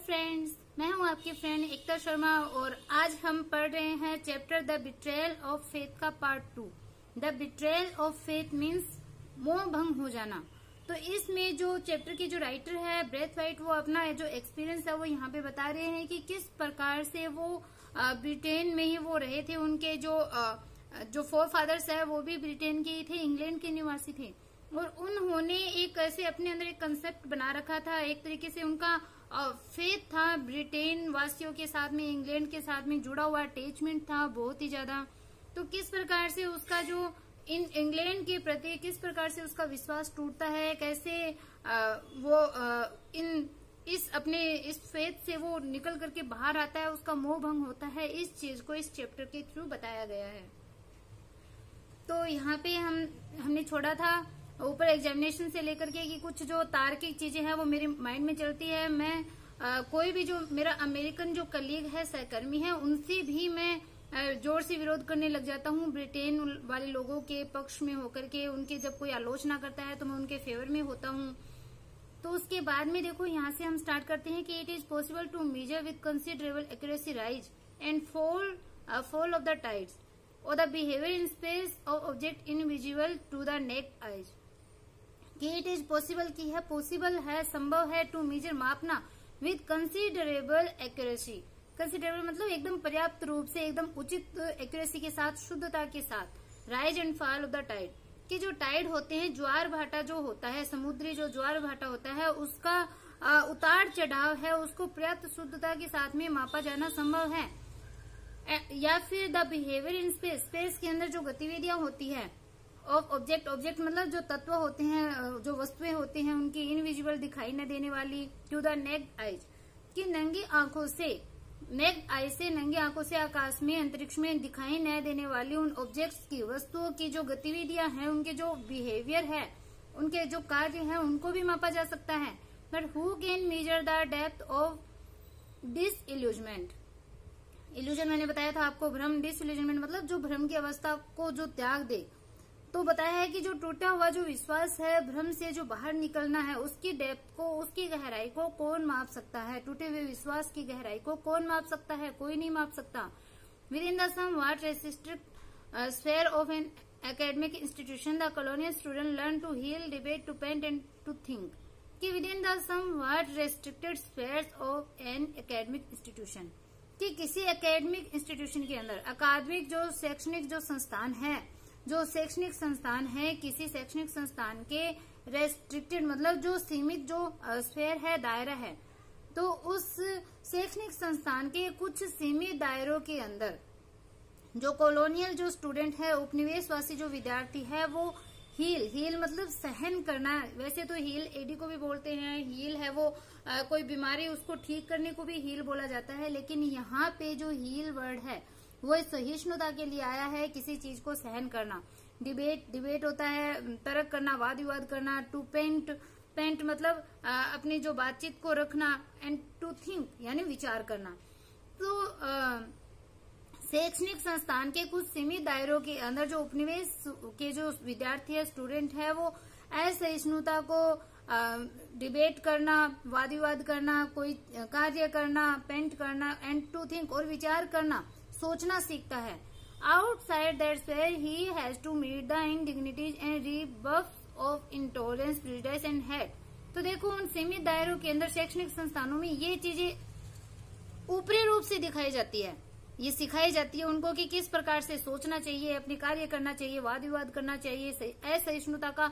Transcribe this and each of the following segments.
Friends, मैं हूं आपकी फ्रेंड एकता शर्मा और आज हम पढ़ रहे हैं chapter the betrayal of faith का part 2। The betrayal of faith means मोह भंग हो जाना। तो इसमें जो चैप्टर की जो राइटर है ब्रेथवाइट, वो अपना जो एक्सपीरियंस है वो यहाँ पे बता रहे हैं कि किस प्रकार से वो ब्रिटेन में ही वो रहे थे। उनके जो फोर फादर्स है वो भी ब्रिटेन के ही थे, इंग्लैंड के निवासी थे और उन्होंने एक ऐसे अपने अंदर एक कंसेप्ट बना रखा था। एक तरीके से उनका फेथ था ब्रिटेन वासियों के साथ में, इंग्लैंड के साथ में जुड़ा हुआ अटैचमेंट था बहुत ही ज्यादा। तो किस प्रकार से उसका जो इंग्लैंड के प्रति किस प्रकार से उसका विश्वास टूटता है, कैसे इस फेथ से वो निकल करके बाहर आता है, उसका मोह भंग होता है, इस चीज को इस चैप्टर के थ्रू बताया गया है। तो यहाँ पे हमने छोड़ा था ऊपर एग्जामिनेशन से लेकर के कि कुछ जो तार्किक चीजें हैं वो मेरे माइंड में चलती है। मैं कोई भी जो मेरा अमेरिकन जो कलीग है, सहकर्मी है, उनसे भी मैं जोर से विरोध करने लग जाता हूँ ब्रिटेन वाले लोगों के पक्ष में होकर के। उनके जब कोई आलोचना करता है तो मैं उनके फेवर में होता हूँ। तो उसके बाद में देखो यहाँ से हम स्टार्ट करते हैं कि it is possible to measure with considerable accuracy rise and fall of the tides और the behaviour in space of object invisible to the naked eyes. कि इट इज पॉसिबल की है, पॉसिबल है, संभव है, टू मेजर मापना with considerable accuracy. Considerable मतलब एकदम पर्याप्त रूप से, एकदम उचित एक्यूरेसी के साथ, शुद्धता के साथ, rise and fall of the tide. कि जो टाइड होते हैं, ज्वार भाटा जो होता है, समुद्री जो ज्वार भाटा होता है, उसका उतार चढ़ाव है, उसको पर्याप्त शुद्धता के साथ में मापा जाना संभव है। या फिर the behaviour in space, space के अंदर जो गतिविधियां होती है ऑफ ऑब्जेक्ट, ऑब्जेक्ट मतलब जो तत्व होते हैं, जो वस्तुएं होती हैं, उनकी इनविजिबल दिखाई न देने वाली, टू द नेक्ड आइज, कि नंगी आंखों से, नेक्ड आई से, नंगी आंखों से आकाश में, अंतरिक्ष में दिखाई न देने वाली उन ऑब्जेक्ट्स की, वस्तुओं की जो गतिविधियां हैं, उनके जो बिहेवियर है, उनके जो कार्य हैं, उनको भी मापा जा सकता है। But who can measure the depth of disillusionment. Illusion मैंने बताया था आपको, भ्रम। डिसइल्यूजनमेंट मतलब जो भ्रम की अवस्था को जो त्याग दे। तो बताया है कि जो टूटा हुआ जो विश्वास है, भ्रम से जो बाहर निकलना है, उसकी डेप्थ को, उसकी गहराई को कौन माप सकता है? टूटे हुए विश्वास की गहराई को कौन माप सकता है? कोई नहीं माप सकता। Within the somewhat restrict sphere of an academic institution the colonial student learn to heal, debate, to paint and to think. कि within the somewhat restricted spheres of an academic institution, कि किसी academic institution के अंदर, अकादमिक जो शैक्षणिक जो संस्थान है, जो शैक्षणिक संस्थान है, किसी शैक्षणिक संस्थान के रेस्ट्रिक्टेड मतलब जो सीमित जो स्फेयर है, दायरा है, तो उस शैक्षणिक संस्थान के कुछ सीमित दायरों के अंदर जो कॉलोनियल जो स्टूडेंट है, उपनिवेशवासी जो विद्यार्थी है, वो हील मतलब सहन करना। वैसे तो हील एडी को भी बोलते हैं, हील है वो कोई बीमारी, उसको ठीक करने को भी हील बोला जाता है, लेकिन यहाँ पे जो हील वर्ड है वो सहिष्णुता के लिए आया है, किसी चीज को सहन करना। डिबेट होता है तर्क करना, वाद विवाद करना। टू पेंट मतलब अपनी जो बातचीत को रखना। एंड टू थिंक यानी विचार करना। तो शैक्षणिक संस्थान के कुछ सीमित दायरों के अंदर जो उपनिवेश के जो विद्यार्थी है, स्टूडेंट है, वो असहिष्णुता को डिबेट करना, वाद विवाद करना, कोई कार्य करना, पेंट करना, एंड टू थिंक और विचार करना, सोचना सीखता है। Outside that sphere he has to meet the indignities and rebuffs of intolerance, prejudice and hate. तो देखो उन सीमित दायरों के अंदर शैक्षणिक संस्थानों में ये चीजें ऊपरी रूप से दिखाई जाती है, ये सिखाई जाती है उनको कि किस प्रकार से सोचना चाहिए, अपने कार्य करना चाहिए, वाद विवाद करना चाहिए, असहिष्णुता का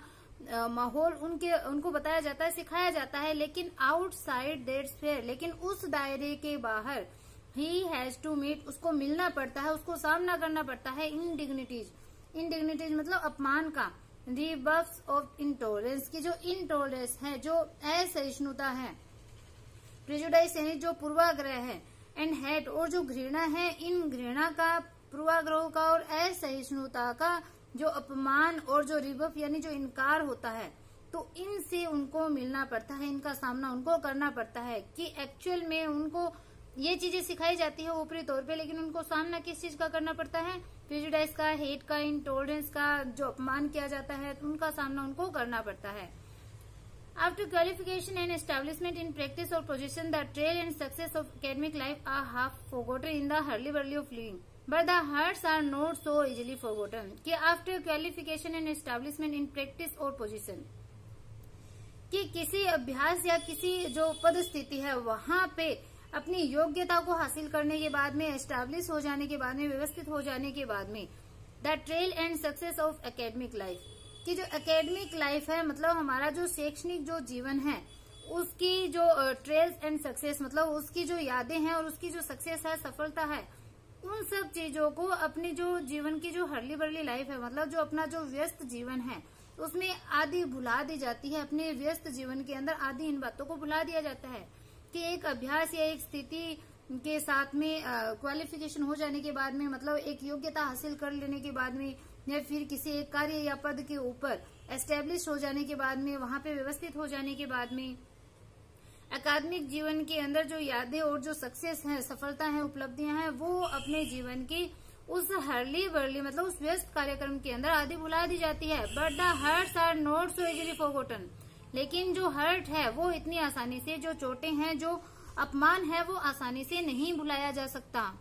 माहौल उनको बताया जाता है, सिखाया जाता है। लेकिन आउटसाइड दैट स्फेयर, लेकिन उस दायरे के बाहर ही हैज टू मीट, उसको मिलना पड़ता है, उसको सामना करना पड़ता है इंडिग्निटीज मतलब अपमान का, रिबफ्स ऑफ इंटॉलरेंस की जो इंटॉलरेंस है, जो असहिष्णुता है, प्रेजुडिस यानी जो पूर्वाग्रह है, एंड हेट और जो घृणा है, इन घृणा का, पूर्वाग्रह का और असहिष्णुता का जो अपमान और जो रिबफ यानी जो इनकार होता है, तो इनसे उनको मिलना पड़ता है, इनका सामना उनको करना पड़ता है। कि एक्चुअल में उनको ये चीजें सिखाई जाती है ऊपरी तौर पे, लेकिन उनको सामना किस चीज का करना पड़ता है? प्रेजुडिस का, हेट का, इंटॉलरेंस का, जो अपमान किया जाता है, उनका सामना उनको करना पड़ता है। After qualification and establishment in practice or position, the trail and success of academic life are half forgotten in the hurly-burly of living. But the hearts are not so easily forgotten. कि after qualification and establishment in practice or position, कि किसी अभ्यास या किसी जो पद स्थिति है वहां पे अपनी योग्यता को हासिल करने के बाद में, एस्टैब्लिश हो जाने के बाद में, व्यवस्थित हो जाने के बाद में, the trail and success of academic life, कि जो एकेडमिक लाइफ है मतलब हमारा जो शैक्षणिक जो जीवन है उसकी जो ट्रेल्स एंड सक्सेस मतलब उसकी जो यादें हैं और उसकी जो सक्सेस है, सफलता है, उन सब चीजों को अपने जो जीवन की जो हरली बरली लाइफ है मतलब जो अपना जो व्यस्त जीवन है उसमें आदि भुला दी जाती है। अपने व्यस्त जीवन के अंदर आदि इन बातों को भुला दिया जाता है कि एक अभ्यास या एक स्थिति के साथ में क्वालिफिकेशन हो जाने के बाद में मतलब एक योग्यता हासिल कर लेने के बाद में या फिर किसी एक कार्य या पद के ऊपर एस्टेब्लिश हो जाने के बाद में, वहां पे व्यवस्थित हो जाने के बाद में अकादमिक जीवन के अंदर जो यादें और जो सक्सेस है, सफलता है, उपलब्धियां हैं, वो अपने जीवन की उस हरली बरली मतलब उस व्यस्त कार्यक्रम के अंदर आदि भुला दी जाती है। But the hurts are not so easily forgotten, लेकिन जो हर्ट है वो इतनी आसानी से, जो चोटें हैं, जो अपमान है वो आसानी से नहीं भुलाया जा सकता।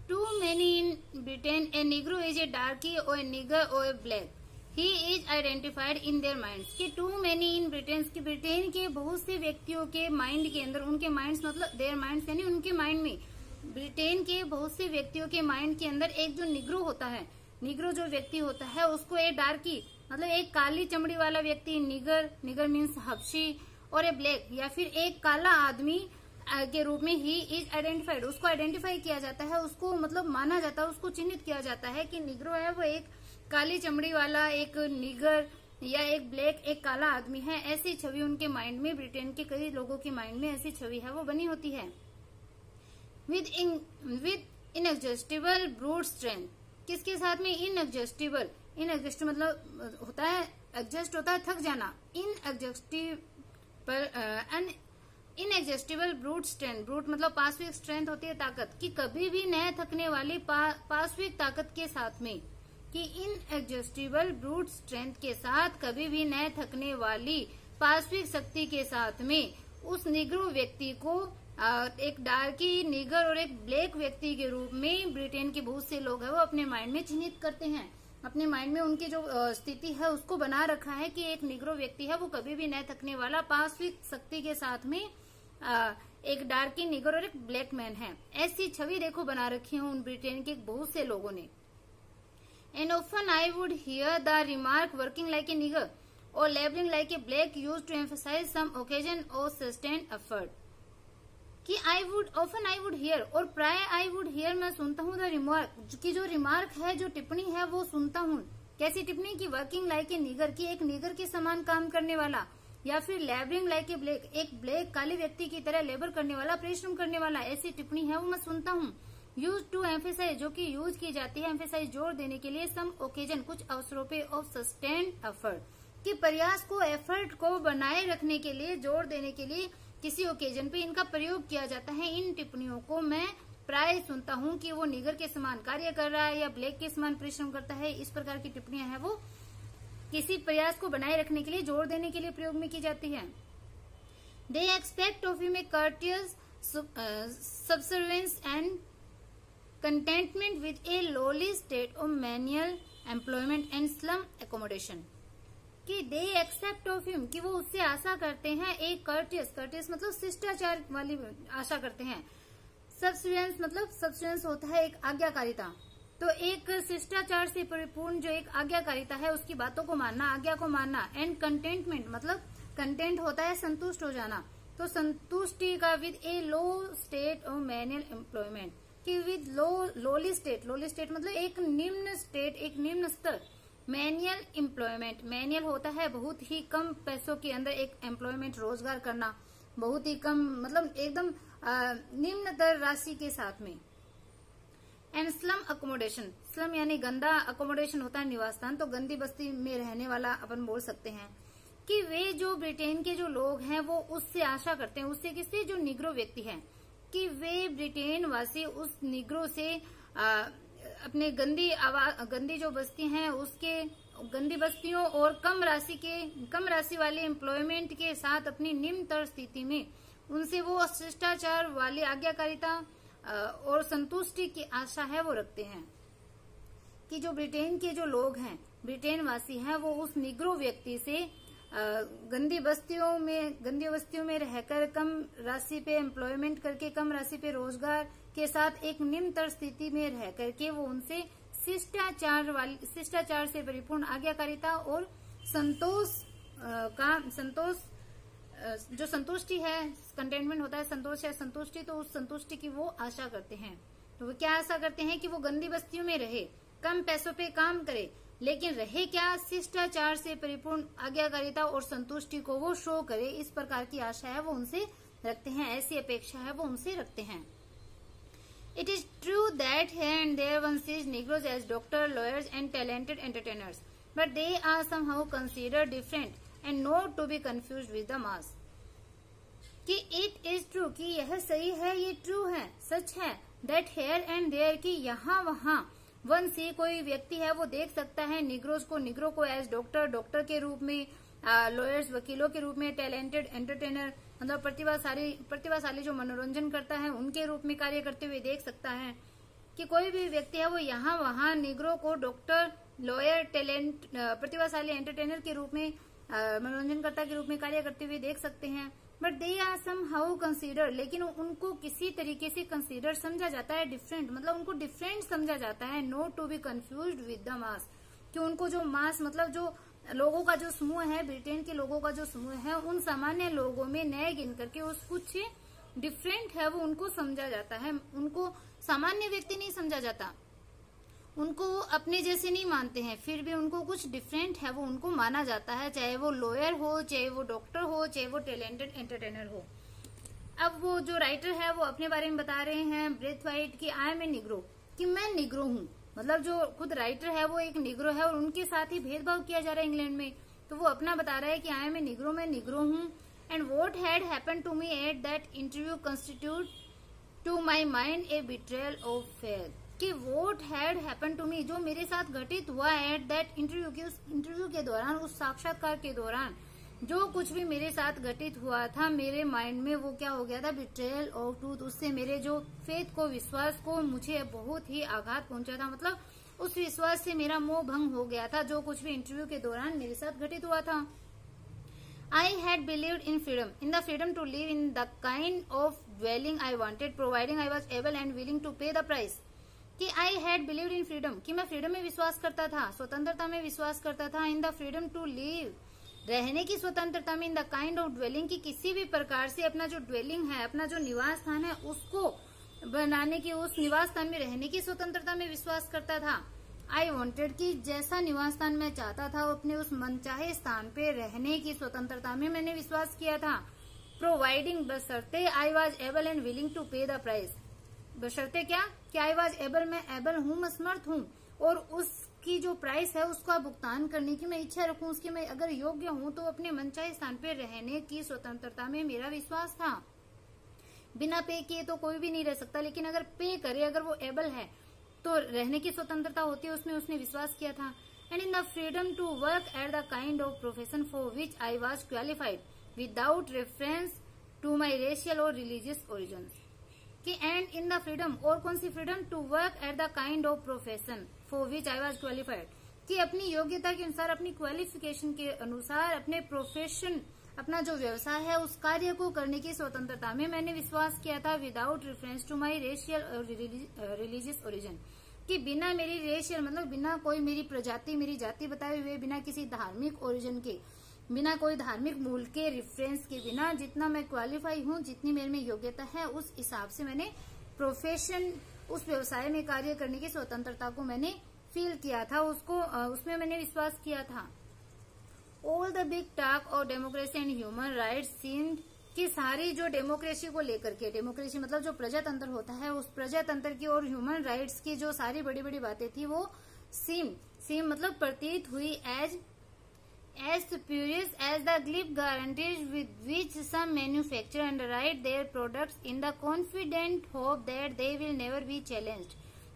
Too many in Britain a Negro is a darkie और ए निगर और a black, he is identified in their minds, कि टू मेनी इन ब्रिटेन, की ब्रिटेन के बहुत से व्यक्तियों के माइंड के अंदर, उनके माइंड्स मतलब देयर माइंड्स यानी उनके माइंड में, ब्रिटेन के बहुत से व्यक्तियों के माइंड के अंदर एक जो निग्रो होता है, निग्रो जो व्यक्ति होता है उसको एक डार्की मतलब एक काली चमड़ी वाला व्यक्ति, निगर, निगर मीन्स हबशी, और ए ब्लैक या फिर एक काला आदमी के रूप में ही इज आइडेंटिफाइड, उसको आइडेंटिफाई किया जाता है, उसको मतलब माना जाता है, उसको चिन्हित किया जाता है कि निग्रो है वो एक काली चमड़ी वाला, एक निगर या एक ब्लैक, एक काला आदमी है। ऐसी छवि उनके माइंड में, ब्रिटेन के कई लोगों के माइंड में ऐसी छवि है वो बनी होती है। विद इनएग्जॉस्टिबल ब्रूट स्ट्रेंथ, किसके साथ में? इनएग्जॉस्टिबल, इनएग्जॉस्ट मतलब होता है, एडजस्ट होता है थक जाना, इनएग्जॉस्टिबल ब्रूट स्ट्रेंथ, ब्रूट मतलब पाशविक, स्ट्रेंथ होती है ताकत, कि कभी भी न थकने वाली पाशविक ताकत के साथ में, कि इनएग्जॉस्टिबल ब्रूट स्ट्रेंथ के साथ कभी भी न थकने वाली पाशविक शक्ति के साथ में उस निग्रो व्यक्ति को एक डार्की, निगर और एक ब्लैक व्यक्ति के रूप में ब्रिटेन के बहुत से लोग हैं वो अपने माइंड में चिन्हित करते हैं। अपने माइंड में उनकी जो स्थिति है उसको बना रखा है कि एक निग्रो व्यक्ति है वो कभी भी न थकने वाला, पाशविक शक्ति के साथ में एक डार्की, निगर और एक ब्लैक मैन है। ऐसी छवि देखो बना रखी है उन ब्रिटेन के बहुत से लोगों ने। And often I would hear the remark working like a nigger और labelling like a black used to emphasise some occasion और सस्टेन एफर्ट, कि आई वुड हियर, और प्राय आई वुड हियर मैं सुनता हूँ द रिमार्क, की जो रिमार्क है, जो टिप्पणी है वो सुनता हूँ। कैसी टिप्पणी? की वर्किंग लाइक ए निगर, की एक निगर के समान काम करने वाला, या फिर लेबरिंग लाइक ए ब्लैक, एक ब्लैक काले व्यक्ति की तरह लेबर करने वाला, परिश्रम करने वाला, ऐसी टिप्पणी है वो मैं सुनता हूँ। यूज टू एम्फेसाइज, जो कि यूज की जाती है एम्फेसाइज, जोर देने के लिए, सम ओकेजन, कुछ अवसरों पे, ऑफ सस्टेन्ड एफर्ट, कि प्रयास को, एफर्ट को बनाए रखने के लिए, जोर देने के लिए किसी ओकेजन पे इनका प्रयोग किया जाता है। इन टिप्पणियों को मैं प्राय सुनता हूँ कि वो निगर के समान कार्य कर रहा है या ब्लैक के समान परिश्रम करता है। इस प्रकार की टिप्पणियां हैं वो किसी प्रयास को बनाए रखने के लिए, जोर देने के लिए प्रयोग में की जाती है। They expect of him a courteous subservience and contentment with a lowly state of manual employment and slum accommodation, कि दे एक्सेप्ट ऑफ हिम, कि वो उससे आशा करते हैं एक कर्टियस, कर्टियस मतलब शिष्टाचार वाली आशा करते हैं। सबसर्वेंस मतलब सबसर्वेंस होता है एक आज्ञाकारिता, तो एक शिष्टाचार से परिपूर्ण जो एक आज्ञाकारिता है उसकी बातों को मानना, आज्ञा को मानना। एंड कंटेंटमेंट मतलब कंटेंट होता है संतुष्ट हो जाना, तो संतुष्टि का with a low state of manual employment, कि with lowly state, lowly state मतलब एक निम्न स्टेट, एक निम्न स्तर। मैनुअल एम्प्लॉयमेंट, मैनुअल होता है बहुत ही कम पैसों के अंदर एक एम्प्लॉयमेंट, रोजगार करना, बहुत ही कम मतलब एकदम निम्न दर राशि के साथ में। एंड स्लम अकोमोडेशन, स्लम यानी गंदा, अकोमोडेशन होता है निवास स्थान, तो गंदी बस्ती में रहने वाला अपन बोल सकते हैं। कि वे जो ब्रिटेन के जो लोग हैं वो उससे आशा करते हैं, उससे किससे? जो निग्रो व्यक्ति है, कि वे ब्रिटेन वासी उस निग्रो से अपने गंदी जो बस्ती हैं उसके गंदी बस्तियों और कम राशि वाले एम्प्लॉयमेंट के साथ अपनी निम्नतर स्थिति में उनसे वो शिष्टाचार वाली आज्ञाकारिता और संतुष्टि की आशा है वो रखते हैं कि जो ब्रिटेन के जो लोग हैं, ब्रिटेन वासी हैं, वो उस निग्रो व्यक्ति से गंदी बस्तियों में रहकर कम राशि पे एम्प्लॉयमेंट करके, कम राशि पे रोजगार के साथ एक निम्नतर स्थिति में रह करके वो उनसे शिष्टाचार से परिपूर्ण आज्ञाकारिता और जो संतुष्टि है, कंटेनमेंट होता है, संतोष है, संतुष्टि, तो उस संतुष्टि की वो आशा करते हैं। तो वो क्या आशा करते हैं कि वो गंदी बस्तियों में रहे, कम पैसों पे काम करे, लेकिन रहे क्या, शिष्टाचार से परिपूर्ण आज्ञाकारिता और संतुष्टि को वो शो करे। इस प्रकार की आशा है वो उनसे रखते हैं, ऐसी अपेक्षा है वो उनसे रखते हैं। It is true that here and there one sees Negroes as doctors, lawyers and talented entertainers, but they are somehow considered different and not to be confused with the mass. कि it is true कि यह सही है, ये true है, सच है, that here and there कि यहाँ वहाँ वन सी कोई व्यक्ति है वो देख सकता है निग्रो को एज डॉक्टर के रूप में, लॉयर्स वकीलों के रूप में, टैलेंटेड एंटरटेनर मतलब प्रतिभाशाली जो मनोरंजन करता है उनके रूप में कार्य करते हुए देख सकता है। कि कोई भी व्यक्ति है वो यहाँ वहाँ निग्रो को डॉक्टर, लॉयर, प्रतिभाशाली एंटरटेनर के रूप में, मनोरंजनकर्ता के रूप में कार्य करते हुए देख सकते हैं। But they are somehow consider, लेकिन उनको किसी तरीके से कंसीडर समझा जाता है, डिफरेंट, मतलब उनको डिफरेंट समझा जाता है, not to be confused with the mass, कि उनको जो मास मतलब जो लोगों का जो समूह है, ब्रिटेन के लोगों का जो समूह है, उन सामान्य लोगों में नए गिन करके उस कुछ डिफरेंट है वो उनको समझा जाता है। उनको सामान्य व्यक्ति नहीं समझा जाता, उनको वो अपने जैसे नहीं मानते हैं, फिर भी उनको कुछ डिफरेंट है वो उनको माना जाता है, चाहे वो लॉयर हो, चाहे वो डॉक्टर हो, चाहे वो टैलेंटेड एंटरटेनर हो। अब वो जो राइटर है वो अपने बारे में बता रहे हैं ब्रेथवाइट की आई एम ए निग्रो, कि मैं निग्रो हूँ, मतलब जो खुद राइटर है वो एक निग्रो है और उनके साथ ही भेदभाव किया जा रहा है इंग्लैंड में, तो वो अपना बता रहा है कि आई एम ए निग्रो, मैं निग्रो हूँ। And what had happen to me at that interview constitute to my mind a betrayal of faith, कि what had happen to me, जो मेरे साथ घटित हुआ एट दैट इंटरव्यू, की उस इंटरव्यू के दौरान, उस साक्षात्कार के दौरान जो कुछ भी मेरे साथ घटित हुआ था मेरे माइंड में, वो क्या हो गया था, बिट्रेयल ऑफ ट्रूथ, उससे मेरे जो फेथ को, विश्वास को मुझे बहुत ही आघात पहुंचा था, मतलब उस विश्वास से मेरा मोह भंग हो गया था जो कुछ भी इंटरव्यू के दौरान मेरे साथ घटित हुआ था। I had believed in freedom, in the freedom to live in the kind of dwelling I wanted, providing I was able and willing to pay the price. कि I had believed in freedom, कि मैं freedom में विश्वास करता था, स्वतंत्रता में विश्वास करता था, in the freedom to live, रहने की स्वतंत्रता में, in the kind of dwelling, की किसी भी प्रकार से अपना जो dwelling है, अपना जो निवास स्थान है उसको बनाने की, उस निवास स्थान में रहने की स्वतंत्रता में विश्वास करता था। आई वॉन्टेड, की जैसा निवास स्थान मैं चाहता था अपने उस मनचाहे स्थान पे रहने की स्वतंत्रता में मैंने विश्वास किया था। प्रोवाइडिंग, बशर्ते I was able and willing to pay the price, बशर्ते क्या कि आई वॉज एबल, मैं एबल हूँ, मैं समर्थ हूँ, और उसकी जो प्राइस है उसका भुगतान करने की मैं इच्छा रखूँ, उसकी मैं अगर योग्य हूँ तो अपने मनचाहे स्थान पे रहने की स्वतंत्रता में मेरा विश्वास था। बिना पे किए तो कोई भी नहीं रह सकता, लेकिन अगर पे करे, अगर वो एबल है तो रहने की स्वतंत्रता होती है, उसमें उसने विश्वास किया था। And in the freedom to work at the kind of profession for which I was qualified without reference to my racial और रिलीजियस ओरिजिन, कि एंड इन द फ्रीडम, और कौन सी freedom, to work at the kind of profession for which I was qualified, कि अपनी योग्यता के अनुसार, अपनी क्वालिफिकेशन के अनुसार, अपने प्रोफेशन, अपना जो व्यवसाय है उस कार्य को करने की स्वतंत्रता में मैंने विश्वास किया था, without reference to my racial और रिलीजियस ओरिजिन, कि बिना मेरी रेशियल मतलब बिना कोई मेरी प्रजाति, मेरी जाति बताए हुए, बिना किसी धार्मिक ओरिजिन के, बिना कोई धार्मिक मूल के रेफरेंस के बिना, जितना मैं क्वालिफाई हूँ, जितनी मेरे में योग्यता है, उस हिसाब से मैंने प्रोफेशन, उस व्यवसाय में कार्य करने की स्वतंत्रता को मैंने फील किया था, उसको उसमें मैंने विश्वास किया था। ऑल द बिग टॉक और democracy and human rights seemed, कि सारी जो डेमोक्रेसी को लेकर के, डेमोक्रेसी मतलब जो प्रजातंत्र होता है, उस प्रजातंत्र की और ह्यूमन राइट्स की जो सारी बड़ी बड़ी बातें थी वो सीम मतलब प्रतीत हुई as spurious as the glib guarantees with which some manufacture and write their products in the confident hope that they will never be challenged,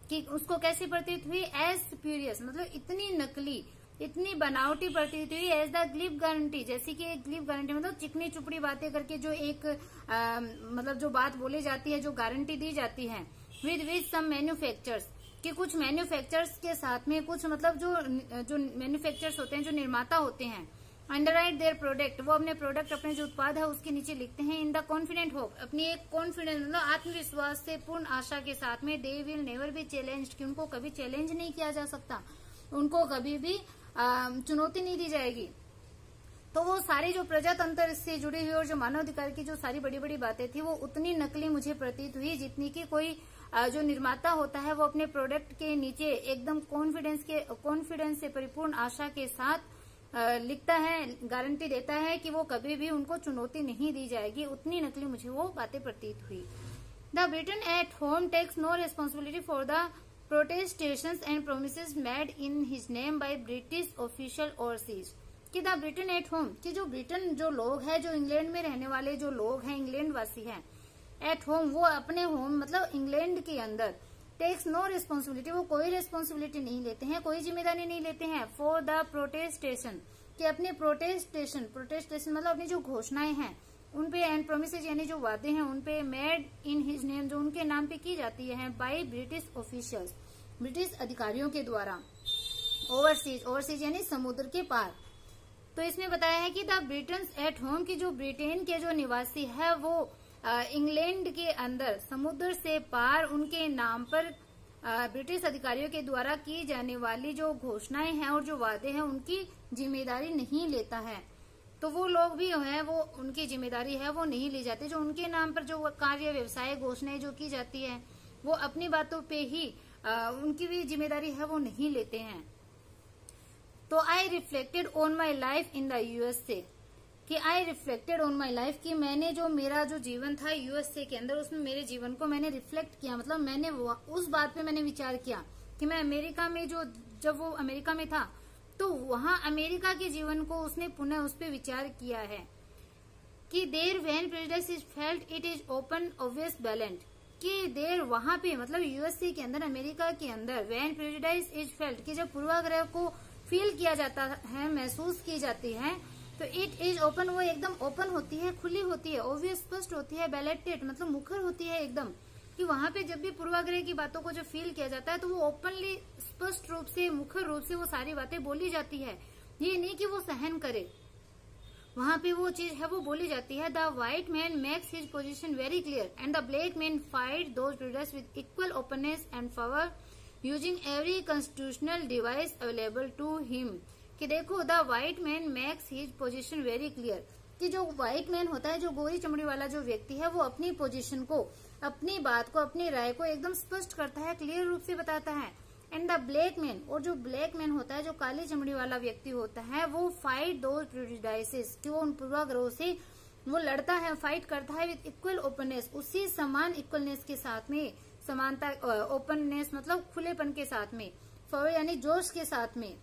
कि उसको कैसे प्रतीत हुई, एज स्प्यूरियस मतलब इतनी नकली, इतनी बनावटी प्रतीत हुई एज द ग्लिप गारंटी, जैसे कि एक ग्लिप गारंटी मतलब चिकनी चुपड़ी बातें करके जो एक मतलब जो बात बोली जाती है, जो गारंटी दी जाती है विद सम मैन्युफैक्चरर्स, कि कुछ मैन्युफैक्चरर्स के साथ में कुछ मतलब जो मैन्युफैक्चरर्स होते हैं, जो निर्माता होते हैं, अंडरराइट देयर प्रोडक्ट, वो अपने प्रोडक्ट, अपने जो उत्पाद है उसके नीचे लिखते हैं इन द कॉन्फिडेंट होप, अपनी एक कॉन्फिडेंस मतलब आत्मविश्वास से पूर्ण आशा के साथ में, दे विल नेवर बी चैलेंज्ड, कि उनको कभी चैलेंज नहीं किया जा सकता, उनको कभी भी चुनौती नहीं दी जाएगी। तो वो सारी जो प्रजातंत्र से जुड़ी हुई और जो मानवाधिकार की जो सारी बड़ी बड़ी बातें थी वो उतनी नकली मुझे प्रतीत हुई जितनी कि कोई जो निर्माता होता है वो अपने प्रोडक्ट के नीचे एकदम कॉन्फिडेंस से परिपूर्ण आशा के साथ लिखता है, गारंटी देता है कि वो कभी भी उनको चुनौती नहीं दी जाएगी, उतनी नकली मुझे वो बातें प्रतीत हुई। The Britain at home takes no responsibility for the protestations and promises made in his name by British official overseas, कि द ब्रिटेन एट होम, कि जो ब्रिटेन जो लोग हैं, जो इंग्लैंड में रहने वाले जो लोग हैं, इंग्लैंड वासी हैं, एट होम वो अपने होम मतलब इंग्लैंड के अंदर, टेक्स नो रिस्पॉन्सिबिलिटी वो कोई रिस्पॉन्सिबिलिटी नहीं लेते हैं, कोई जिम्मेदारी नहीं लेते हैं, फॉर द प्रोटेस्टेशन, कि अपने प्रोटेस्टेशन मतलब अपनी जो घोषणाएं हैं उनपे, एंड प्रोमिसेज यानी जो वादे हैं उनपे, मेड इन हिज नेम जो उनके नाम पे की जाती है, बाय ब्रिटिश ऑफिशियल्स ब्रिटिश अधिकारियों के द्वारा, ओवरसीज यानी समुद्र के पार। तो इसमें बताया है कि द ब्रिटेन एट होम, की जो ब्रिटेन के जो निवासी है वो इंग्लैंड के अंदर समुद्र से पार उनके नाम पर ब्रिटिश अधिकारियों के द्वारा की जाने वाली जो घोषणाएं हैं और जो वादे हैं उनकी जिम्मेदारी नहीं लेता है। तो वो लोग भी है वो उनकी जिम्मेदारी है वो नहीं ली जाती, जो उनके नाम पर जो कार्य व्यवसाय घोषणाएं जो की जाती है वो अपनी बातों पे ही उनकी भी जिम्मेदारी है वो नहीं लेते हैं। तो I reflected on my life in the USA, कि I reflected on my life, कि मैंने जो मेरा जो जीवन था यूएसए के अंदर उसमें मेरे जीवन को मैंने रिफ्लेक्ट किया, मतलब मैंने उस बात पे मैंने विचार किया कि मैं अमेरिका में जब वो अमेरिका में था तो वहां अमेरिका के जीवन को उसने पुनः उस पर विचार किया है कि there when prejudice is felt it is open obvious violent, कि देर वहां पे मतलब यूएसए के अंदर, अमेरिका के अंदर, व्हेन प्रेजुडिस इज फेल्ट, कि जब पूर्वाग्रह को फील किया जाता है, महसूस की जाती है, तो इट इज ओपन वो एकदम ओपन होती है, खुली होती है, ऑब्वियस स्पष्ट होती है, बैलेटेड मतलब मुखर होती है एकदम, कि वहां पे जब भी पूर्वाग्रह की बातों को जब फील किया जाता है तो वो ओपनली स्पष्ट रूप से मुखर रूप से वो सारी बातें बोली जाती है, ये नहीं कि वो सहन करे, वहां पे वो चीज है वो बोली जाती है। The white man makes his position very clear and the black man fight those prejudice with equal openness and power using every constitutional device available to him, कि देखो the white man makes his position very clear, कि जो white man होता है, जो गोरी चमड़ी वाला जो व्यक्ति है, वो अपनी पोजीशन को, अपनी बात को, अपनी राय को एकदम स्पष्ट करता है, क्लियर रूप से बताता है। एंड द ब्लैक मैन, और जो ब्लैक मैन होता है, जो काली चमड़ी वाला व्यक्ति होता है, वो फाइट दोज प्रेजुडिसेस, कि वो उन पूर्वाग्रहों से वो लड़ता है, फाइट करता है विद इक्वल ओपननेस, उसी समान इक्वलनेस के साथ में, समानता, ओपननेस मतलब खुलेपन के साथ में, फॉर यानी जोश के साथ में,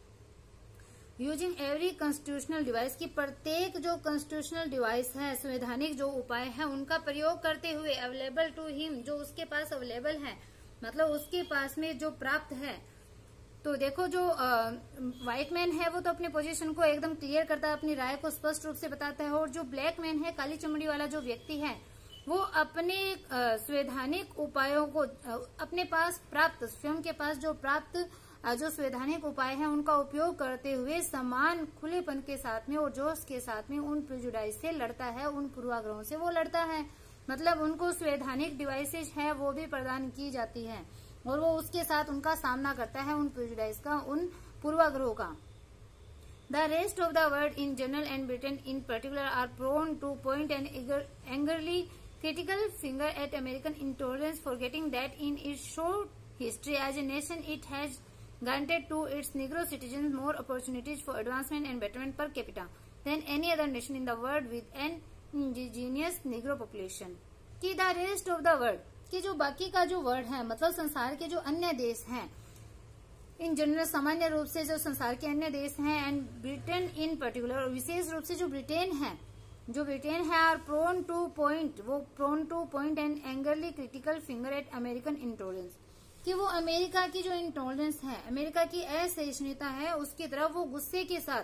यूजिंग एवरी कॉन्स्टिट्यूशनल डिवाइस, की प्रत्येक जो कॉन्स्टिट्यूशनल डिवाइस है, संवैधानिक जो उपाय है उनका प्रयोग करते हुए, अवेलेबल टू हिम जो उसके पास अवेलेबल है, मतलब उसके पास में जो प्राप्त है। तो देखो जो व्हाइट मैन है वो तो अपनी पोजीशन को एकदम क्लियर करता है, अपनी राय को स्पष्ट रूप से बताता है, और जो ब्लैक मैन है, काली चमड़ी वाला जो व्यक्ति है, वो अपने संवैधानिक उपायों को अपने पास प्राप्त, स्वयं के पास जो प्राप्त जो संवैधानिक उपाय हैं उनका उपयोग करते हुए समान खुलेपन के साथ में और जोश के साथ में उन प्रेजुडिस से लड़ता है, उन पूर्वाग्रहों से वो लड़ता है, मतलब उनको संवैधानिक डिवाइसेज है वो भी प्रदान की जाती है और वो उसके साथ उनका सामना करता है, उन प्रेजुडिस का, उन पूर्वाग्रहों का। The rest of the world in general and Britain in particular are prone to point and angrily critical finger at American intolerance, forgetting that in its short history as a nation it has granted to its Negro citizens more opportunities for advancement and betterment per capita than any other nation in the world with an indigenous Negro population. कि the rest of the world, कि जो बाकी का जो world है, मतलब संसार के जो अन्य देश हैं, इन जनरल सामान्य रूप से जो संसार के अन्य देश हैं, एंड ब्रिटेन इन पर्टिकुलर, और विशेष रूप से जो ब्रिटेन है, आर प्रोन टू पॉइंट, वो prone to point and angrily critical finger at American intolerance, कि वो अमेरिका की जो इंटॉलरेंस है, अमेरिका की असहिष्णुता है, उसकी तरफ वो गुस्से के साथ,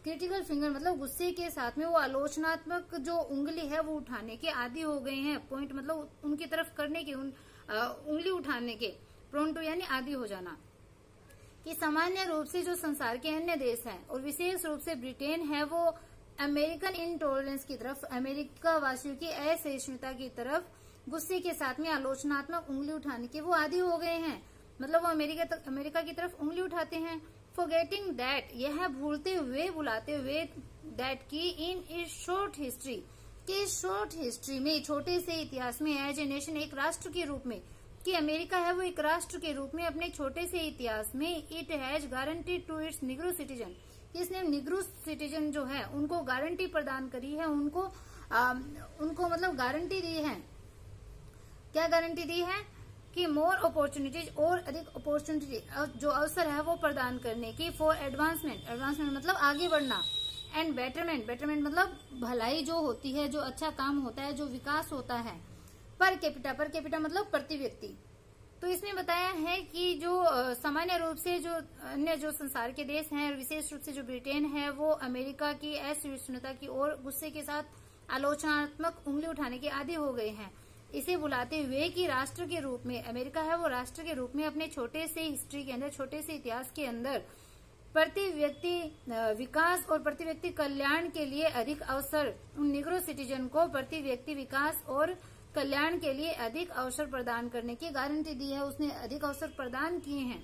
क्रिटिकल फिंगर मतलब गुस्से के साथ में वो आलोचनात्मक जो उंगली है वो उठाने के आदी हो गए हैं। पॉइंट मतलब उनकी तरफ करने के, उंगली उठाने के, प्रोन टू यानी आदी हो जाना। कि सामान्य रूप से जो संसार के अन्य देश हैं और विशेष रूप से ब्रिटेन है, वो अमेरिकन इंटॉलरेंस की तरफ, अमेरिका वासियों की असहिष्णुता की तरफ गुस्से के साथ में आलोचनात्मक उंगली उठाने के वो आदी हो गए हैं। मतलब वो अमेरिका की तरफ उंगली उठाते हैं। फॉरगेटिंग दैट, यह भूलते हुए, बुलाते हुए, दैट की इन इट्स शॉर्ट हिस्ट्री, कि शॉर्ट हिस्ट्री में, छोटे से इतिहास में, एज ए नेशन, एक राष्ट्र के रूप में, कि अमेरिका है वो एक राष्ट्र के रूप में अपने छोटे से इतिहास में, it has guaranteed to its Negro citizen, इसने निग्रो सिटीजन जो है उनको गारंटी प्रदान करी है, उनको मतलब गारंटी दी है। क्या गारंटी दी है? कि मोर अपॉर्चुनिटीज, और अधिक अपॉर्चुनिटी, जो अवसर है वो प्रदान करने की, फॉर एडवांसमेंट, एडवांसमेंट मतलब आगे बढ़ना, एंड बेटरमेंट, बेटरमेंट मतलब भलाई जो होती है, जो अच्छा काम होता है, जो विकास होता है, पर कैपिटा, पर कैपिटा मतलब प्रति व्यक्ति। तो इसमें बताया है कि जो सामान्य रूप से जो अन्य जो संसार के देश हैं, विशेष रूप से जो ब्रिटेन है, वो अमेरिका की असहिष्णुता की ओर गुस्से के साथ आलोचनात्मक उंगली उठाने के आदी हो गए हैं। इसे बुलाते हुए कि राष्ट्र के रूप में, अमेरिका है वो राष्ट्र के रूप में अपने छोटे से हिस्ट्री के अंदर, छोटे से इतिहास के अंदर प्रति व्यक्ति विकास और प्रति व्यक्ति कल्याण के लिए अधिक अवसर, उन निग्रो सिटीजन को प्रति व्यक्ति विकास और कल्याण के लिए अधिक अवसर प्रदान करने की गारंटी दी है, उसने अधिक अवसर प्रदान किए हैं।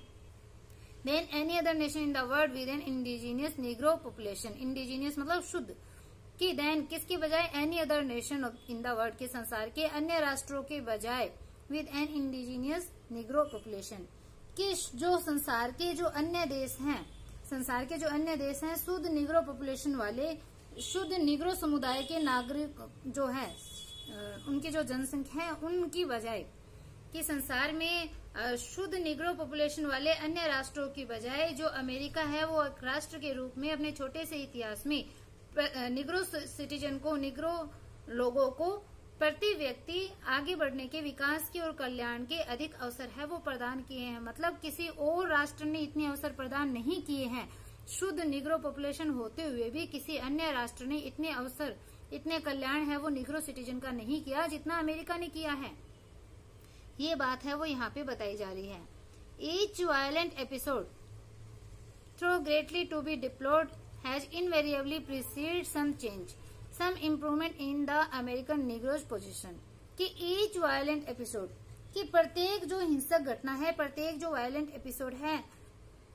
Than any other nation in the world with an indigenous Negro population, indigenous मतलब शुद्ध, कि देन किसके बजाय, any other nation in the world, के संसार के अन्य राष्ट्रों के बजाय, with an indigenous Negro population, कि जो संसार के जो अन्य देश हैं, संसार के जो अन्य देश हैं शुद्ध निग्रो पॉपुलेशन वाले, शुद्ध निग्रो समुदाय के नागरिक जो है, उनकी जो जनसंख्या है उनकी बजाय, कि संसार में शुद्ध निग्रो पॉपुलेशन वाले अन्य राष्ट्रों की बजाय जो अमेरिका है वो एक राष्ट्र के रूप में अपने छोटे से इतिहास में निग्रो सिटीजन को, निग्रो लोगों को प्रति व्यक्ति आगे बढ़ने के, विकास के और कल्याण के अधिक अवसर है वो प्रदान किए हैं। मतलब किसी और राष्ट्र ने इतने अवसर प्रदान नहीं किए हैं, शुद्ध निग्रो पॉपुलेशन होते हुए भी किसी अन्य राष्ट्र ने इतने अवसर, इतने कल्याण है वो निग्रो सिटीजन का नहीं किया जितना अमेरिका ने किया है। ये बात है वो यहाँ पे बताई जा रही है। Each violent episode though greatly to be deplored has invariably preceded some change, some improvement in the American Negro's position, कि ईच वायलेंट एपिसोड, कि प्रत्येक जो हिंसक घटना है, प्रत्येक जो वायलेंट एपिसोड है,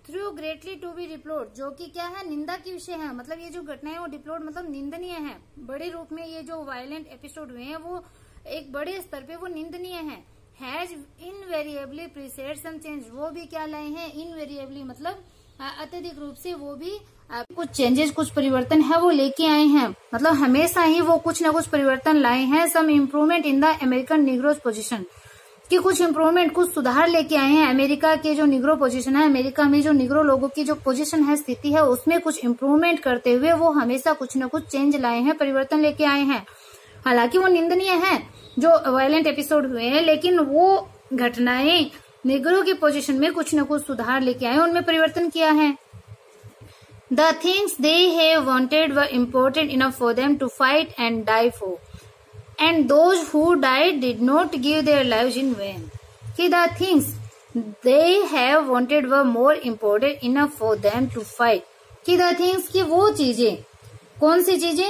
through greatly to be deplored, जो कि क्या है, निंदा की विषय है। मतलब ये जो घटना है वो डिप्लोर्ड मतलब निंदनीय है, बड़े रूप में ये जो वायलेंट एपिसोड हुए हैं वो एक बड़े स्तर पे वो निंदनीय है। हैज इनवेरिएबली प्रीसेड सम चेंज, वो भी क्या लाए हैं, इनवेरिएबली मतलब अत्यधिक रूप से वो भी कुछ चेंजेस, कुछ परिवर्तन है वो लेके आए हैं। मतलब हमेशा ही वो कुछ न कुछ परिवर्तन लाए हैं। Some improvement in the American Negro's position, कि कुछ इम्प्रूवमेंट, कुछ सुधार लेके आए हैं अमेरिका के जो निग्रो पोजीशन है, अमेरिका में जो निग्रो लोगों की जो पोजीशन है, स्थिति है, उसमें कुछ इम्प्रूवमेंट करते हुए वो हमेशा कुछ न कुछ चेंज लाए हैं, परिवर्तन लेके आए हैं। हालांकि वो निंदनीय है जो वायलेंट एपिसोड हुए हैं, लेकिन वो घटनाएं निग्रो की पोजीशन में कुछ न कुछ सुधार लेके आए, उनमें परिवर्तन किया है। The things they have wanted were important enough for them to fight and die for, and those who died did not give their lives in vain, कि the things they have wanted were more important enough for them to fight, कि the things की वो चीजें, कौन सी चीजें,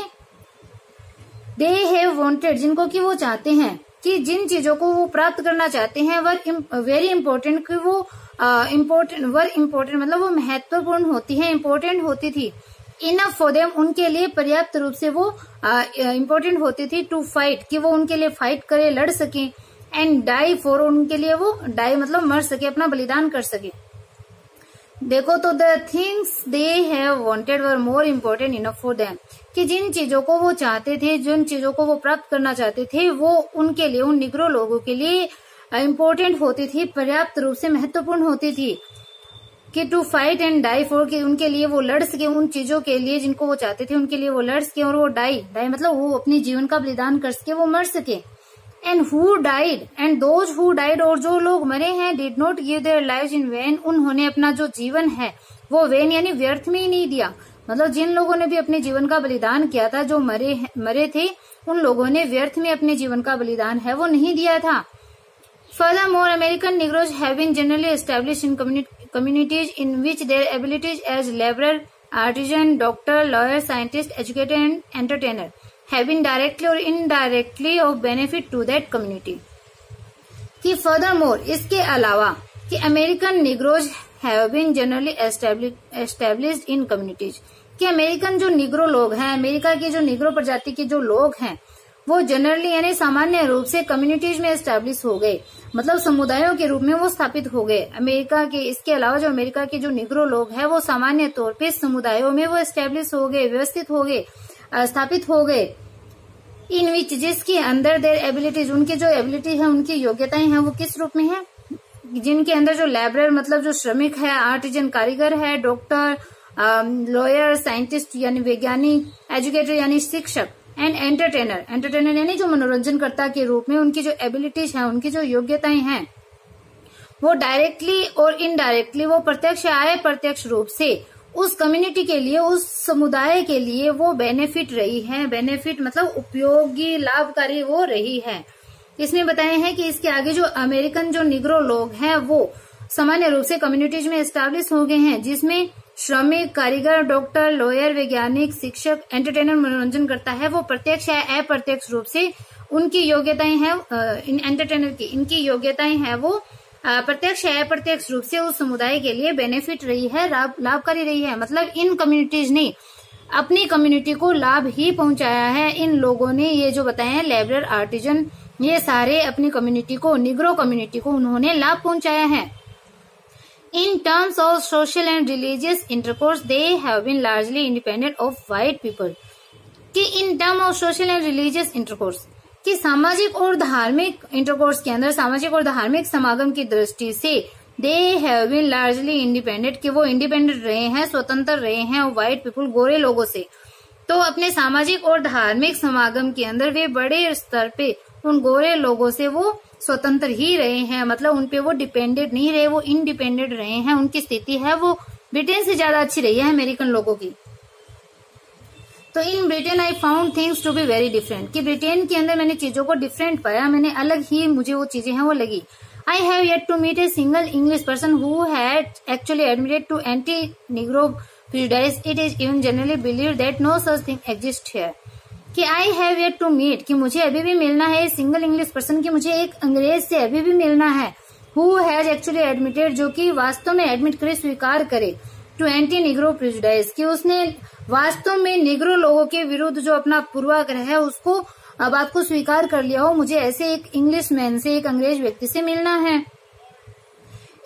they have wanted जिनको कि वो चाहते हैं, कि जिन चीजों को वो प्राप्त करना चाहते हैं, were very important, कि वो important मतलब वो महत्वपूर्ण होती है, important होती थी। इनफ फॉर देम उनके लिए पर्याप्त रूप से वो इम्पोर्टेंट होती थी, टू फाइट कि वो उनके लिए फाइट करे, लड़ सके, एंड डाई फॉर उनके लिए वो डाई मतलब मर सके, अपना बलिदान कर सके। देखो तो the things they have wanted were more important enough for them, कि जिन चीजों को वो चाहते थे, जिन चीजों को वो प्राप्त करना चाहते थे, वो उनके लिए, उन निग्रो लोगों के लिए इम्पोर्टेंट होती थी, पर्याप्त रूप से महत्वपूर्ण होती थी, कि to fight and die for, कि उनके लिए वो लड़ सके, उन चीजों के लिए जिनको वो चाहते थे उनके लिए वो लड़ सके, और वो डाई मतलब वो अपने जीवन का बलिदान कर सके, वो मर सके। And who died and those who died, और जो लोग मरे हैं, did not give their lives in vain, उन्होंने अपना जो जीवन है वो वैन यानी व्यर्थ में ही नहीं दिया। मतलब जिन लोगों ने भी अपने जीवन का बलिदान किया था, जो मरे थे, उन लोगों ने व्यर्थ में अपने जीवन का बलिदान है वो नहीं दिया था। Furthermore, American Negroes have been generally established in communities in which their abilities as laborer, artisan, doctor, lawyer, scientist, educator and entertainer have been directly or indirectly of benefit to that community. कि furthermore, इसके अलावा कि American Negroes have been generally established in communities, कि American जो Negro लोग हैं, America के जो निग्रो प्रजाति के जो लोग हैं, वो जनरली यानी सामान्य रूप से कम्युनिटीज में एस्टेब्लिश हो गए, मतलब समुदायों के रूप में वो स्थापित हो गए। अमेरिका के इसके अलावा जो अमेरिका के जो निग्रो लोग हैं वो सामान्य तौर पे समुदायों में वो एस्टेब्लिश हो गए, व्यवस्थित हो गए, स्थापित हो गए। इन विच, जिसके अंदर देयर एबिलिटीज, उनकी जो एबिलिटी है, उनकी योग्यताएं हैं वो किस रूप में है, जिनके अंदर जो लेबरर मतलब जो श्रमिक है, आर्टिजन कारीगर है, डॉक्टर, लॉयर, साइंटिस्ट यानी वैज्ञानिक, एजुकेटर यानी शिक्षक, एंड एंटरटेनर यानी जो मनोरंजनकर्ता के रूप में उनकी जो एबिलिटीज हैं, उनकी जो योग्यताएं हैं, वो डायरेक्टली और इनडायरेक्टली, वो प्रत्यक्ष या अप्रत्यक्ष रूप से उस कम्युनिटी के लिए, उस समुदाय के लिए वो बेनिफिट रही है। बेनिफिट मतलब उपयोगी, लाभकारी वो रही है। इसमें बताया है कि इसके आगे जो अमेरिकन जो निग्रो लोग हैं वो सामान्य रूप से कम्युनिटीज में एस्टैब्लिश हो गए हैं, जिसमें श्रमिक, कारीगर, डॉक्टर, लॉयर, वैज्ञानिक, शिक्षक, एंटरटेनर मनोरंजन करता है, वो प्रत्यक्ष या अप्रत्यक्ष रूप से उनकी योग्यताएं हैं, एंटरटेनर की इनकी योग्यताएं हैं वो प्रत्यक्ष या अप्रत्यक्ष रूप से उस समुदाय के लिए बेनिफिट रही है, लाभकारी रही है। मतलब इन कम्युनिटीज ने अपनी कम्युनिटी को लाभ ही पहुंचाया है। इन लोगों ने ये जो बताए हैं लेबरर, आर्टिजन, ये सारे अपनी कम्युनिटी को, निग्रो कम्युनिटी को उन्होंने लाभ पहुंचाया है। In terms of social and religious intercourse, they have been largely independent of white people. कि in terms of social and religious intercourse, कि सामाजिक और धार्मिक इंटरकोर्स के अंदर, सामाजिक और धार्मिक समागम की दृष्टि से they have been largely independent, कि वो इंडिपेंडेंट रहे हैं, स्वतंत्र रहे हैं व्हाइट पीपल, गोरे लोगों से। तो अपने सामाजिक और धार्मिक समागम के अंदर वे बड़े स्तर पे उन गोरे लोगों से वो स्वतंत्र ही रहे हैं, मतलब उनपे वो डिपेंडेंट नहीं रहे, वो इंडिपेंडेंट रहे हैं। उनकी स्थिति है वो ब्रिटेन से ज्यादा अच्छी रही है अमेरिकन लोगों की। तो in Britain I found things to be very different, कि ब्रिटेन के अंदर मैंने चीजों को डिफरेंट पाया, मैंने अलग ही मुझे वो चीजें हैं वो लगी। I have yet to meet a single English person who had actually admitted to anti Negro prejudice. It is even generally believed that no such thing exist here, कि I have yet to meet, कि मुझे अभी भी मिलना है single English person, की मुझे एक अंग्रेज से अभी भी मिलना है, हु हैज एक्चुअली एडमिटेड, जो कि वास्तव में एडमिट करे, स्वीकार करे, टू एंटी निग्रो प्रेजुडिस, कि उसने वास्तव में निग्रो लोगों के विरुद्ध जो अपना पूर्वाग्रह है उसको बात को स्वीकार कर लिया हो, मुझे ऐसे एक इंग्लिश मैन से, एक अंग्रेज व्यक्ति से मिलना है।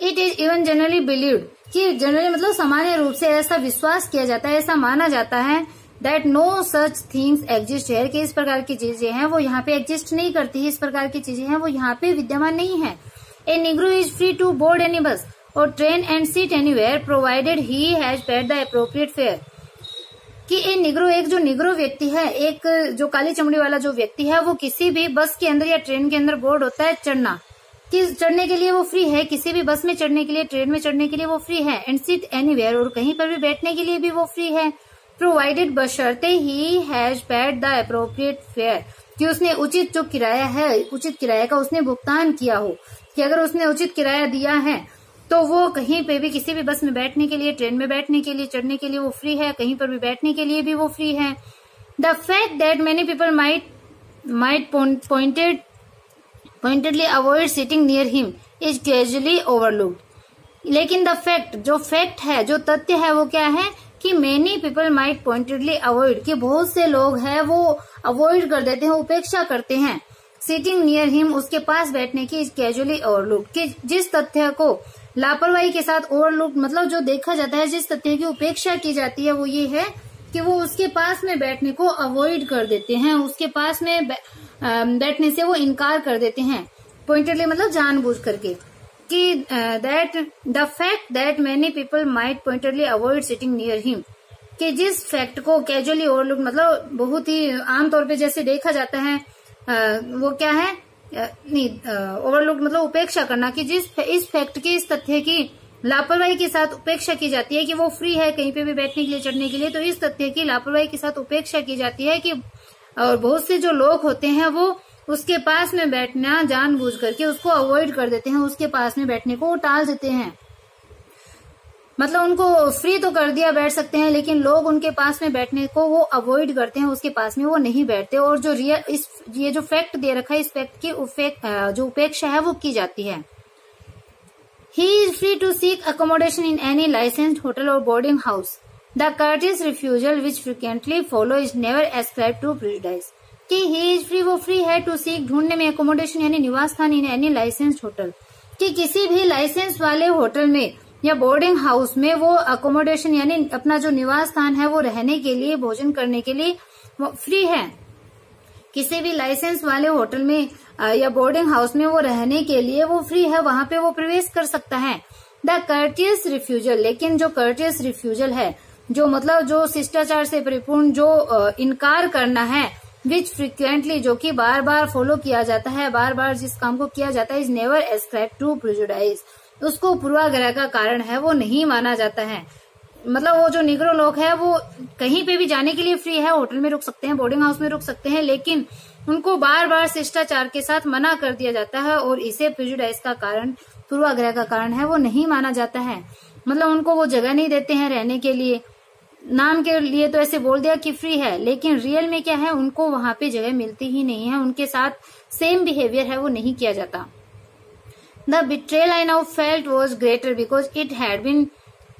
It is even generally believed, कि जनरली मतलब सामान्य रूप से ऐसा विश्वास किया जाता है, ऐसा माना जाता है, that no such things exist here, कि इस प्रकार की चीजें हैं वो यहाँ पे एग्जिस्ट नहीं करती, इस प्रकार की चीजें हैं वो यहाँ पे विद्यमान नहीं है। A Negro is free to board any bus और train and seat anywhere provided he has paid the appropriate fare, कि ए निग्रो, एक जो निग्रो व्यक्ति है, एक जो काली चमड़ी वाला जो व्यक्ति है, वो किसी भी बस के अंदर या ट्रेन के अंदर बोर्ड होता है चढ़ना, कि चढ़ने के लिए वो फ्री है, किसी भी बस में चढ़ने के लिए, ट्रेन में चढ़ने के लिए वो फ्री है, एंड सीट एनीवेयर, और कहीं पर भी बैठने के लिए भी वो फ्री है, प्रोवाइडेड बशर्ते ही has paid the appropriate fare, कि उसने उचित जो किराया है, उचित किराए का उसने भुगतान किया हो, कि अगर उसने उचित किराया दिया है तो वो कहीं पे भी, किसी भी बस में बैठने के लिए, ट्रेन में बैठने के लिए, चढ़ने के लिए वो फ्री है, कहीं पर भी बैठने के लिए भी वो फ्री है। The fact that many people might pointedly avoid sitting near him is casually overlooked, लेकिन द फैक्ट, जो फैक्ट है, जो तथ्य है वो क्या है, कि many people might pointedly avoid, कि बहुत से लोग हैं वो अवॉइड कर देते हैं, उपेक्षा करते हैं, सिटिंग नियर हिम, उसके पास बैठने की, इज कैजुअली ओवरलुक्ड, कि जिस तथ्य को लापरवाही के साथ ओवरलुक मतलब जो देखा जाता है, जिस तथ्य की उपेक्षा की जाती है वो ये है कि वो उसके पास में बैठने को अवॉइड कर देते हैं, उसके पास में बैठने से वो इनकार कर देते हैं, पॉइंटेडली मतलब जानबूझ करके, कि that the fact that many people might pointedly avoid sitting near him, कि जिस फैक्ट को कैजुअली ओवरलुक मतलब बहुत ही आमतौर पे जैसे देखा जाता है, वो क्या है नहीं, ओवरलुक मतलब उपेक्षा करना, कि इस फैक्ट की, इस तथ्य की लापरवाही के साथ उपेक्षा की जाती है कि वो फ्री है कहीं पे भी बैठने के लिए, चढ़ने के लिए, तो इस तथ्य की लापरवाही के साथ उपेक्षा की जाती है कि, और बहुत से जो लोग होते हैं वो उसके पास में बैठना जानबूझ करके उसको अवॉइड कर देते हैं, उसके पास में बैठने को टाल देते हैं। मतलब उनको फ्री तो कर दिया, बैठ सकते हैं, लेकिन लोग उनके पास में बैठने को वो अवॉइड करते हैं, उसके पास में वो नहीं बैठते। और जो ये जो फैक्ट दे रखा है, इस फैक्ट की जो उपेक्षा है वो की जाती है। He is free to seek accommodation in any licensed hotel or boarding house. The courteous refusal which frequently follow is never ascribed to prejudice. कि he is free, वो फ्री है, to seek ढूंढने में, accommodation यानी निवास स्थान in any licensed hotel, कि किसी भी लाइसेंस वाले होटल में या बोर्डिंग हाउस में वो अकोमोडेशन यानी अपना जो निवास स्थान है वो रहने के लिए, भोजन करने के लिए वो फ्री है। किसी भी लाइसेंस वाले होटल में या बोर्डिंग हाउस में वो रहने के लिए वो फ्री है, वहां पे वो प्रवेश कर सकता है। द कर्टियस रिफ्यूजल, लेकिन जो कर्टियस रिफ्यूजल है, जो मतलब जो शिष्टाचार से परिपूर्ण जो इनकार करना है, विच फ्रिक्वेंटली, जो कि बार बार फॉलो किया जाता है, बार बार जिस काम को किया जाता है, is never ascribe to prejudice, उसको पूर्वाग्रह का कारण है, वो नहीं माना जाता है। मतलब वो जो निग्रो लोग है वो कहीं पे भी जाने के लिए फ्री है, होटल में रुक सकते हैं, बोर्डिंग हाउस में रुक सकते हैं, लेकिन उनको बार बार शिष्टाचार के साथ मना कर दिया जाता है और इसे प्रेजुडाइज का कारण, पूर्वाग्रह का कारण है, वो नहीं माना जाता है। मतलब उनको वो जगह नहीं देते हैं रहने के लिए, नाम के लिए तो ऐसे बोल दिया कि फ्री है, लेकिन रियल में क्या है, उनको वहां पे जगह मिलती ही नहीं है, उनके साथ सेम बिहेवियर है वो नहीं किया जाता। The betrayal I now felt was greater because it had been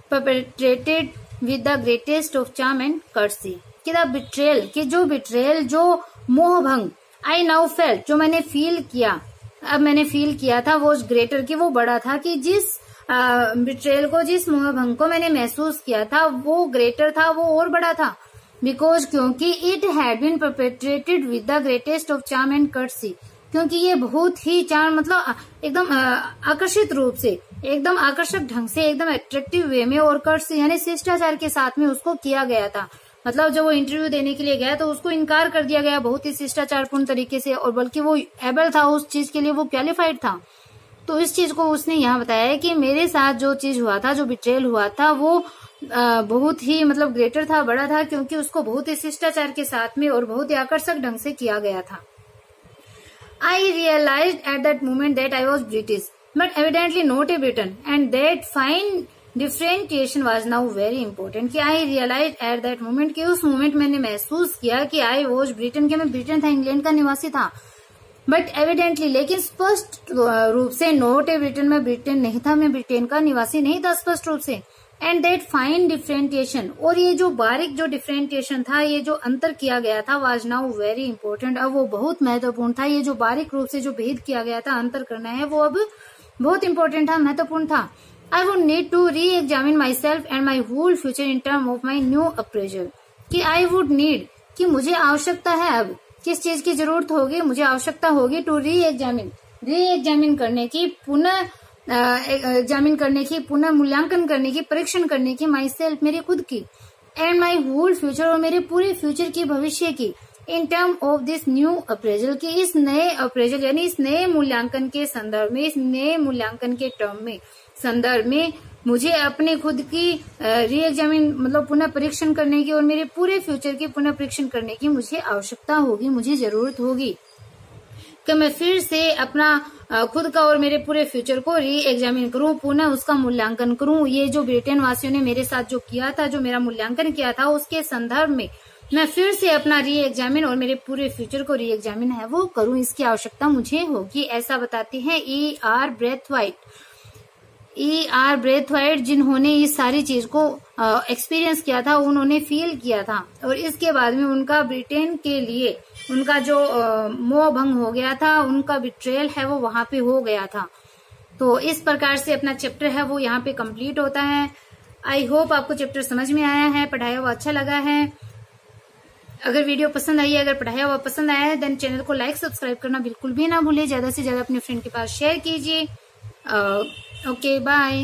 perpetrated with the greatest of charm and courtesy. कि the betrayal, कि जो betrayal, जो मोह भंग, I now felt, जो मैंने फील किया, अब मैंने फील किया था, वो ग्रेटर, कि वो बड़ा था, कि जिस बिट्रेयल को, जिस मोह भंग को मैंने महसूस किया था वो ग्रेटर था, वो और बड़ा था। बिकॉज, क्योंकि it had been perpetrated with the greatest of charm and courtesy, क्योंकि ये बहुत ही चार्म मतलब एकदम आकर्षित रूप से, एकदम आकर्षक ढंग से, एकदम अट्रैक्टिव वे में, और कर्टसी यानी शिष्टाचार के साथ में उसको किया गया था। मतलब जब वो इंटरव्यू देने के लिए गया तो उसको इनकार कर दिया गया बहुत ही शिष्टाचारपूर्ण तरीके से, और बल्कि वो एबल था उस चीज के लिए, वो क्वालिफाइड था। तो इस चीज को उसने यहाँ बताया है कि मेरे साथ जो चीज हुआ था, जो बिट्रेयल हुआ था, वो बहुत ही मतलब ग्रेटर था, बड़ा था, क्योंकि उसको बहुत ही शिष्टाचार के साथ में और बहुत ही आकर्षक ढंग से किया गया था। I realized at that moment that I was British, but evidently not a Briton, and that fine differentiation was now very important. कि I realized at that moment, कि उस मोमेंट मैंने महसूस किया कि I was Briton, कि मैं Britain था, इंग्लैंड का निवासी था। बट एविडेंटली, लेकिन स्पष्ट रूप से, नॉट ए ब्रिटेन, मैं ब्रिटेन नहीं था, मैं ब्रिटेन का निवासी नहीं था स्पष्ट रूप से। एंड दैट फाइन डिफरेंटिएशन, और ये जो बारीक जो डिफरेंटिएशन था, ये जो अंतर किया गया था, वाज नाउ वेरी इंपॉर्टेंट, अब वो बहुत महत्वपूर्ण था। ये जो बारीक रूप से जो भेद किया गया था, अंतर करना है, वो अब बहुत इंपॉर्टेंट था, महत्वपूर्ण था। I would need to reexamine myself and my whole future in term of my new appraisal. कि आई वुड नीड, कि मुझे आवश्यकता है, अब किस चीज की जरूरत होगी, मुझे आवश्यकता होगी टू री एग्जामिन करने की, पुनः एग्जामिन करने की, पुनः मूल्यांकन करने की, परीक्षण करने की, माई सेल्फ, मेरी खुद की, एंड माई होल फ्यूचर, और मेरे पूरे फ्यूचर की, भविष्य की, इन term of this new appraisal, की इस नए अप्रेजल यानी इस नए मूल्यांकन के संदर्भ में, इस नए मूल्यांकन के टर्म में, संदर्भ में मुझे अपने खुद की री एग्जामिन मतलब पुनः परीक्षण करने की, और मेरे पूरे फ्यूचर की पुनः परीक्षण करने की मुझे आवश्यकता होगी, मुझे जरूरत होगी कि मैं फिर से अपना खुद का और मेरे पूरे फ्यूचर को री एग्जामिन करूं, पुनः उसका मूल्यांकन करूं। ये जो ब्रिटेन वासियों ने मेरे साथ जो किया था, जो मेरा मूल्यांकन किया था, उसके संदर्भ में मैं फिर से अपना री एग्जामिन और मेरे पूरे फ्यूचर को री एग्जामिन है वो करूं, इसकी आवश्यकता मुझे होगी। ऐसा बताती है E.R. ब्रेथवाइट, जिन्होंने इस सारी चीज को एक्सपीरियंस किया था, उन्होंने फील किया था, और इसके बाद में उनका ब्रिटेन के लिए उनका जो मोह भंग हो गया था, उनका बिट्रेयल है वो वहां पे हो गया था। तो इस प्रकार से अपना चैप्टर है वो यहाँ पे कंप्लीट होता है। आई होप आपको चैप्टर समझ में आया है, पढ़ाया हुआ अच्छा लगा है। अगर वीडियो पसंद आई है, अगर पढ़ाया हुआ पसंद आया है, देन चैनल को लाइक सब्सक्राइब करना बिल्कुल भी ना भूले, ज्यादा से ज्यादा अपने फ्रेंड के पास शेयर कीजिए। Okay, bye.